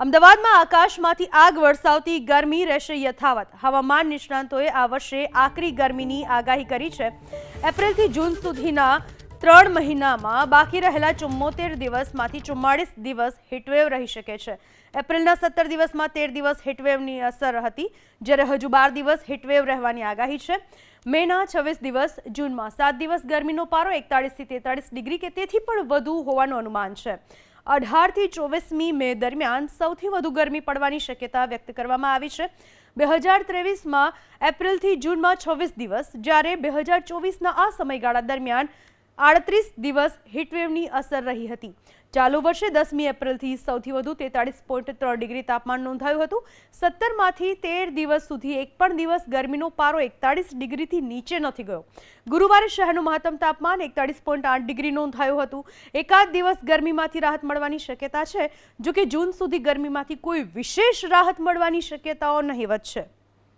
અમદાવાદમાં આકાશમાંથી આગ વરસાવતી ગરમી રહેશે યથાવત। હવામાન નિષ્ણાંતોએ આ વર્ષે આકરી ગરમીની આગાહી કરી છે। એપ્રિલથી જૂન સુધીના 3 મહિનામાં બાકી રહેલા 74 દિવસમાંથી 44 દિવસ હીટવેવ રહી શકે છે। એપ્રિલના 17 દિવસમાં 13 દિવસ હીટવેવની અસર હતી, જ્યારે હજુ 12 દિવસ હીટવેવ રહેવાની આગાહી છે। મેના 26 દિવસ, જૂનમાં 7 દિવસ ગરમીનો પારો 41 થી 43 ડિગ્રી કે તેથી પણ વધુ હોવાનું અનુમાન છે। 18 થી 24મી મે દરમિયાન સૌથી વધુ ગરમી પડવાની શક્યતા વ્યક્ત કરવામાં આવી છે। 2023માં એપ્રિલથી જૂનમાં 26 દિવસ, જ્યારે 2024ના આ સમયગાળા દરમિયાન 38 દિવસ હીટવેવની અસર રહી હતી। ચાલુ વર્ષે 10મી એપ્રિલથી સૌથી વધુ 43.3 ડિગ્રી તાપમાન નોંધાયું હતું। 17માંથી 13 દિવસ સુધી એક પણ દિવસ ગરમીનો પારો 41 ડિગ્રીથી નીચે નથી ગયો। ગુરુવારે શહેરનું મહત્તમ તાપમાન 41.8 ડિગ્રી નોંધાયું હતું। એકાદ દિવસ ગરમીમાંથી રાહત મળવાની શક્યતા છે, જો કે જૂન સુધી ગરમીમાંથી કોઈ વિશેષ રાહત મળવાની શક્યતાઓ નહીવત છે।